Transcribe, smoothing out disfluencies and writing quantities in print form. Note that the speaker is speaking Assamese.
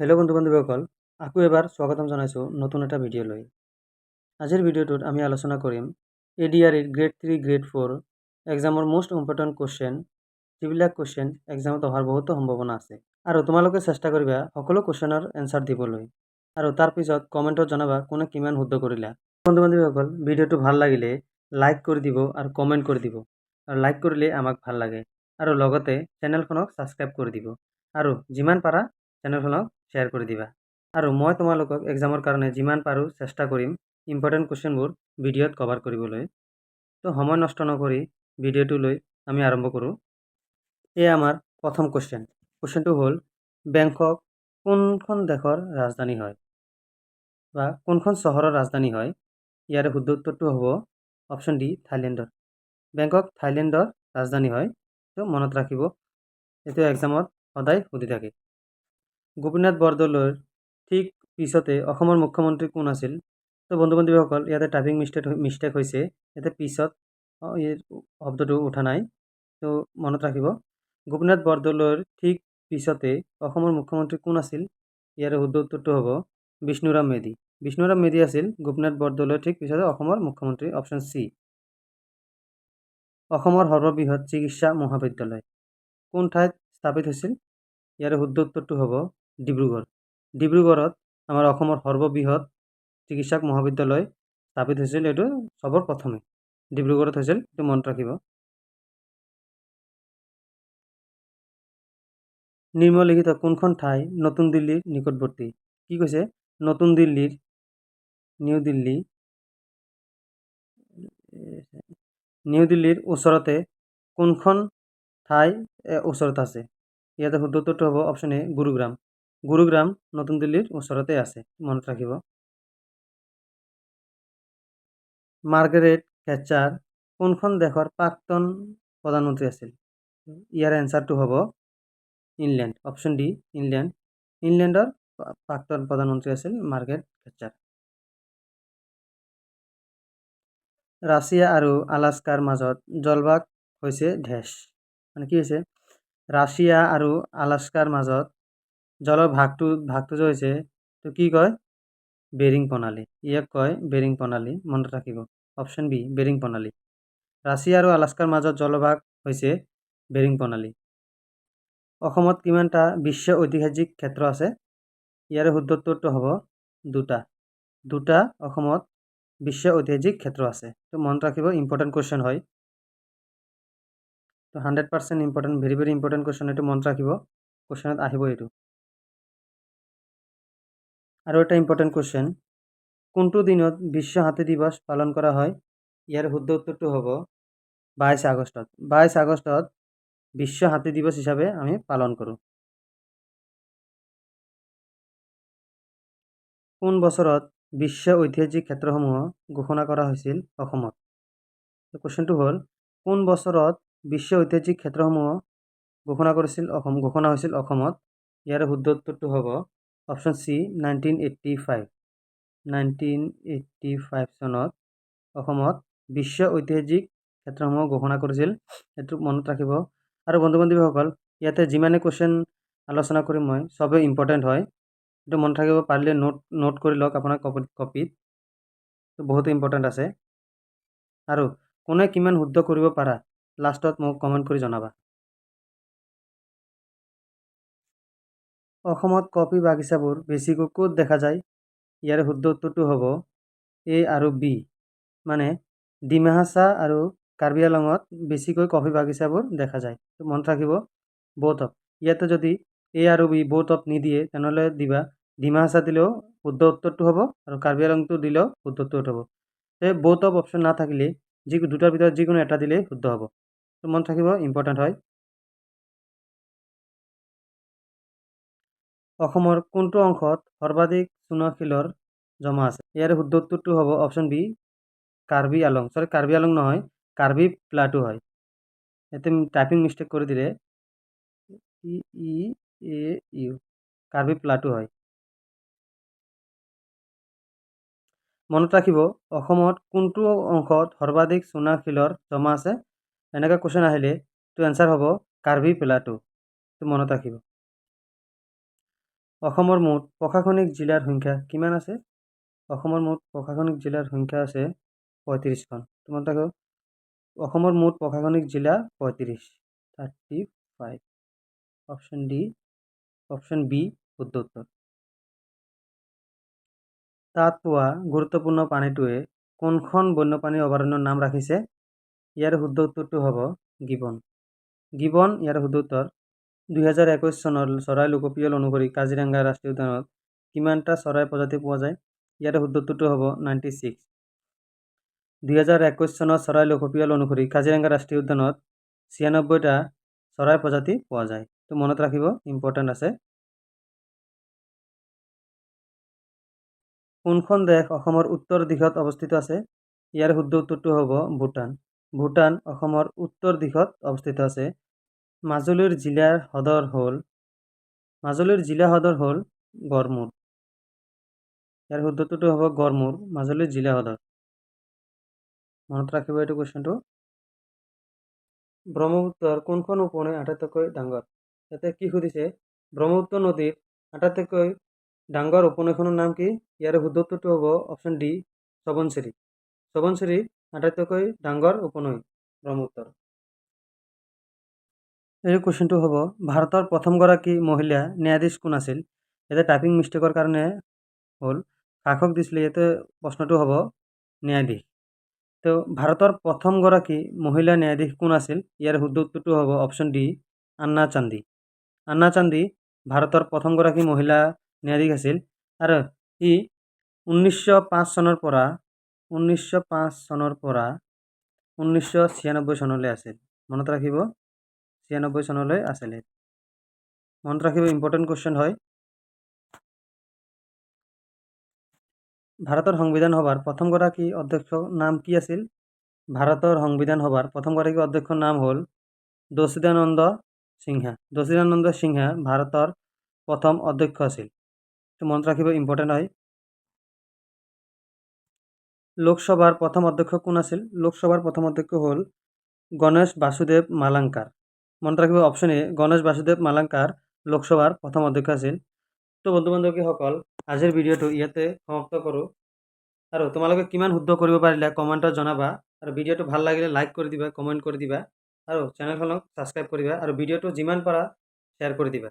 হেল্ল' বন্ধু বান্ধৱীসকল, আকৌ এবাৰ স্বাগতম জনাইছোঁ নতুন এটা ভিডিঅ'লৈ। আজিৰ ভিডিঅ'টোত আমি আলোচনা কৰিম ADRE গ্ৰেড 3 গ্ৰেড 4 এক্সামৰ মোষ্ট ইম্পৰ্টেণ্ট কুৱেশ্যন, যিবিলাক কুৱেশ্যন এক্সামত অহাৰ বহুতো সম্ভাৱনা আছে। আৰু তোমালোকে চেষ্টা কৰিবা সকলো কুৱেশ্যনৰ এনচাৰ দিবলৈ, আৰু তাৰপিছত কমেণ্টত জনাবা কোনে কিমান শুদ্ধ কৰিলা। বন্ধু বান্ধৱীসকল, ভিডিঅ'টো ভাল লাগিলে লাইক কৰি দিব আৰু কমেণ্ট কৰি দিব। আৰু লাইক কৰিলে আমাক ভাল লাগে, আৰু লগতে চেনেলখনক ছাবস্ক্ৰাইব কৰি দিব, আৰু যিমান পাৰা চেনেলখনক শ্বেয়াৰ কৰি দিবা। আৰু মই তোমালোকক এক্সামৰ কাৰণে যিমান পাৰোঁ চেষ্টা কৰিম ইম্পৰ্টেণ্ট কুৱেশ্যনবোৰ ভিডিঅ'ত কভাৰ কৰিবলৈ। তো সময় নষ্ট নকৰি ভিডিঅ'টোলৈ আমি আৰম্ভ কৰোঁ। এয়া আমাৰ প্ৰথম কুৱেশ্যন। কুৱেশ্যনটো হ'ল, বেংকক কোনখন দেশৰ ৰাজধানী হয়, বা কোনখন চহৰৰ ৰাজধানী হয়? ইয়াৰে শুদ্ধ উত্তৰটো হ'ব অপশ্যন ডি, থাইলেণ্ডৰ। বেংকক থাইলেণ্ডৰ ৰাজধানী হয়। তো মনত ৰাখিব, এইটো এক্সামত সদায় সুধি থাকে। গোপীনাথ বৰদলৈৰ ঠিক পিছতে অসমৰ মুখ্যমন্ত্ৰী কোন আছিল? তো বন্ধু বান্ধৱীসকল, ইয়াতে টাইপিং মিষ্টেক হৈছে, ইয়াতে পিছত এই শব্দটো উঠা নাই। তো মনত ৰাখিব, গোপীনাথ বৰদলৈৰ ঠিক পিছতে অসমৰ মুখ্যমন্ত্ৰী কোন আছিল? ইয়াৰে শুদ্ধ উত্তৰটো হ'ব বিষ্ণুৰাম মেধি। বিষ্ণুৰাম মেধি আছিল গোপীনাথ বৰদলৈৰ ঠিক পিছতে অসমৰ মুখ্যমন্ত্ৰী, অপশ্যন চি। অসমৰ সৰ্ববৃহৎ চিকিৎসা মহাবিদ্যালয় কোন ঠাইত স্থাপিত হৈছিল? ইয়াৰে শুদ্ধ উত্তৰটো হ'ব ডিব্ৰুগড়। ডিব্ৰুগড়ত আমাৰ অসমৰ সৰ্ববৃহৎ চিকিৎসক মহাবিদ্যালয় স্থাপিত হৈছিল। এইটো চবৰ প্ৰথমে ডিব্ৰুগড়ত হৈছিল, এইটো মনত ৰাখিব। নিম্নলিখিত কোনখন ঠাই নতুন দিল্লীৰ নিকটৱৰ্তী? কি কৈছে? নতুন দিল্লীৰ, নিউ দিল্লীৰ ওচৰতে কোনখন ঠাই ওচৰত আছে? ইয়াতে শুদ্ধ উত্তৰটো হ'ব অপশ্যন এ, গুৰুগ্ৰাম। গুৰুগ্ৰাম নতুন দিল্লীৰ ওচৰতে আছে, মনত ৰাখিব। মাৰ্গাৰেট থেচ্চাৰ কোনখন দেশৰ প্ৰাক্তন প্ৰধানমন্ত্ৰী আছিল? ইয়াৰ এনচাৰটো হ'ব ইংলেণ্ড, অপশ্যন ডি, ইংলেণ্ড। ইংলেণ্ডৰ প্ৰাক্তন প্ৰধানমন্ত্ৰী আছিল মাৰ্গাৰেট থেচ্চাৰ। ৰাছিয়া আৰু আলাস্কাৰ মাজত জলভাগ হৈছে ডেছ, মানে কি হৈছে? ৰাছিয়া আৰু আলাস্কাৰ মাজত জলৰ ভাগটো যে হৈছে, তো কি কয়? বেৰিং প্ৰণালী। ইয়াক কয় বেৰিং প্ৰণালী, মনত ৰাখিব। অপশ্যন বি, বেৰিং প্ৰণালী। ৰাছিয়া আৰু আলাস্কাৰ মাজত জলভাগ হৈছে বেৰিং প্ৰণালী। অসমত কিমানটা বিশ্ব ঐতিহাসিক ক্ষেত্ৰ আছে? ইয়াৰে শুদ্ধ উত্তৰটো হ'ব দুটা অসমত বিশ্ব ঐতিহাসিক ক্ষেত্ৰ আছে। তো মনত ৰাখিব, ইম্পৰ্টেণ্ট কুৱেশ্যন হয়। তো 100% important, very very important question, এইটো মনত ৰাখিব, কুৱেশ্যনত আহিব এইটো। আৰু এটা ইম্পৰ্টেণ্ট কুৱেশ্যন, কোনটো দিনত বিশ্ব হাতী দিৱস পালন কৰা হয়? ইয়াৰ শুদ্ধ উত্তৰটো হ'ব 22 আগষ্টত। 22 আগষ্টত বিশ্ব হাতী দিৱস হিচাপে আমি পালন কৰোঁ। কোন বছৰত বিশ্ব ঐতিহাসিক ক্ষেত্ৰসমূহ ঘোষণা কৰা হৈছিল অসমত? কুৱেশ্যনটো হ'ল, কোন বছৰত বিশ্ব ঐতিহাসিক ক্ষেত্ৰসমূহ ঘোষণা হৈছিল অসমত? ইয়াৰ শুদ্ধ উত্তৰটো হ'ব অপশ্যন চি, 1985। 1985 চনত অসমত বিশ্ব ঐতিহাসিক ক্ষেত্ৰসমূহ ঘোষণা কৰিছিল, সেইটো মনত ৰাখিব। আৰু বন্ধু বান্ধৱীসকল, ইয়াতে যিমানে কুৱেশ্যন আলোচনা কৰিম মই, চবেই ইম্পৰ্টেণ্ট হয়, এইটো মনত ৰাখিব। পাৰিলে নোট কৰি লওক আপোনাৰ কপিত, বহুতো ইম্পৰ্টেণ্ট আছে। আৰু কোনে কিমান শুদ্ধ কৰিব পাৰা লাষ্টত মোক কমেণ্ট কৰি জনাবা। অসমত কফি বাগিচাবোৰ বেছিকৈ ক'ত দেখা যায়? ইয়াৰ শুদ্ধ উত্তৰটো হ'ব এ আৰু বি, মানে ডিমা হাছাও আৰু কাৰ্বি আংলঙত বেছিকৈ কফি বাগিচাবোৰ দেখা যায়। তো মনত ৰাখিব, বোথ অফ। ইয়াতে যদি এ আৰু বি বোথ অফ নিদিয়ে, তেনেহ'লে দিবা ডিমা হাছাও দিলেও শুদ্ধ উত্তৰটো হ'ব, আৰু কাৰ্বি আংলঙটো দিলেও শুদ্ধ উত্তৰটো হ'ব। বোথ অফ অপশ্যন নাথাকিলে দুটাৰ ভিতৰত যিকোনো এটা দিলেই শুদ্ধ হ'ব। তো মনত ৰাখিব, ইম্পৰ্টেণ্ট হয়। অসমৰ কোনটো অংশত সৰ্বাধিক চূণশিলৰ জমা আছে? ইয়াৰ শুদ্ধ উত্তৰটো হ'ব অপশ্যন বি, কাৰ্বি আংলং। কাৰ্বি আংলং নহয়, কাৰ্বি প্লাটো হয়। ইয়াতে টাইপিং মিষ্টেক কৰি দিলে, EEAU, কাৰ্বি প্লাটো হয়। মনত ৰাখিব, অসমত কোনটো অংশত সৰ্বাধিক চূণশিলৰ জমা আছে? এনেকৈ কুৱেশ্যন আহিলে তো এনচাৰ হ'ব কাৰ্বি প্লাটো। তো মনত ৰাখিব। অসমৰ মুঠ প্ৰশাসনিক জিলাৰ সংখ্যা কিমান আছে? অসমৰ মুঠ প্ৰশাসনিক জিলাৰ সংখ্যা আছে 35খন। তোমাৰ দেখো অসমৰ মুঠ প্ৰশাসনিক জিলা 35 অপশ্যন ডি অপশ্যন বি শুদ্ধ উত্তৰ। তাত পোৱা গুৰুত্বপূৰ্ণ প্ৰাণীটোৱে কোনখন বন্যপ্ৰাণী অভয়াৰণ্যৰ নাম ৰাখিছে? ইয়াৰ শুদ্ধ উত্তৰটো হ'ব গিবন। গিবন ইয়াৰ শুদ্ধ উত্তৰ। 2021 চনৰ চৰাই লোকপিয়ল অনুসৰি কাজিৰঙা ৰাষ্ট্ৰীয় উদ্যানত কিমানটা চৰাই প্ৰজাতি পোৱা যায়? ইয়াৰ শুদ্ধ উত্তৰটো হ'ব 96। 2021 চনৰ চৰাই লোকপিয়ল অনুসৰি কাজিৰঙা ৰাষ্ট্ৰীয় উদ্যানত 96টা চৰাই প্ৰজাতি পোৱা যায়। তো মনত ৰাখিব, ইম্পৰ্টেণ্ট আছে। কোনখন দেশ অসমৰ উত্তৰ দিশত অৱস্থিত আছে? ইয়াৰ শুদ্ধ উত্তৰটো হ'ব ভূটান। ভূটান অসমৰ উত্তৰ দিশত অৱস্থিত আছে। মাজুলীৰ জিলা সদৰ হ'ল গড়মূৰ। ইয়াৰ শুদ্ধ উত্তৰটো হ'ব গড়মূৰ, মাজুলীৰ জিলা সদৰ। মনত ৰাখিব এইটো কুৱেশ্যনটো। ব্ৰহ্মপুত্ৰৰ কোনখন উপনৈ আটাইতকৈ ডাঙৰ? ইয়াতে কি সুধিছে, ব্ৰহ্মপুত্ৰ নদীৰ আটাইতকৈ ডাঙৰ উপনৈখনৰ নাম কি? ইয়াৰ শুদ্ধ উত্তৰটো হ'ব অপশ্যন ডি সোৱণশিৰি। সোৱণশিৰি আটাইতকৈ ডাঙৰ উপনৈ ব্ৰহ্মপুত্ৰৰ। এই কুৱেশ্যনটো হ'ব, ভাৰতৰ প্ৰথমগৰাকী মহিলা ন্যায়াধীশ কোন আছিল? ইয়াতে টাইপিং মিষ্টেকৰ কাৰণে হ'ল, কাষক দিছিলে, ইয়াতে প্ৰশ্নটো হ'ব ন্যায়াধীশ। তো ভাৰতৰ প্ৰথমগৰাকী মহিলা ন্যায়াধীশ কোন আছিল? ইয়াৰ শুদ্ধ উত্তৰটো হ'ব অপশ্যন ডি আন্না চান্দি। আন্না চান্দি ভাৰতৰ প্ৰথমগৰাকী মহিলা ন্যায়াধীশ আছিল আৰু ই 1905 চনৰ পৰা 1996 চনলৈ আছিল। মনত ৰাখিব, 96 চনলৈ আছিল। মনত ৰাখিব, ইম্পৰ্টেণ্ট কুৱেশ্যন হয়। ভাৰতৰ সংবিধান সভাৰ প্ৰথমগৰাকী অধ্যক্ষৰ নাম কি আছিল? ভাৰতৰ সংবিধান সভাৰ প্ৰথমগৰাকী অধ্যক্ষৰ নাম হ'ল দচিদানন্দ সিনহা। দচিদানন্দ সিনহা ভাৰতৰ প্ৰথম অধ্যক্ষ আছিল। তো মনত ৰাখিব, ইম্পৰ্টেণ্ট হয়। লোকসভাৰ প্ৰথম অধ্যক্ষ কোন আছিল? লোকসভাৰ প্ৰথম অধ্যক্ষ হ'ল গণেশ বাসুদেৱ মালাংকাৰ। মনত ৰাখিব, অপশ্যন এ গণেশ বাসুদেৱ মালাংকাৰ লোকসভাৰ প্ৰথম অধ্যক্ষ আছিল। তো বন্ধু বান্ধৱীসকল, আজিৰ ভিডিঅ'টো ইয়াতে সমাপ্ত কৰোঁ। আৰু তোমালোকে কিমান শুদ্ধ কৰিব পাৰিলা কমেণ্টত জনাবা। আৰু ভিডিঅ'টো ভাল লাগিলে লাইক কৰি দিবা, কমেণ্ট কৰি দিবা, আৰু চেনেলখনক ছাবস্ক্ৰাইব কৰিবা, আৰু ভিডিঅ'টো যিমান পাৰা শ্বেয়াৰ কৰি দিবা।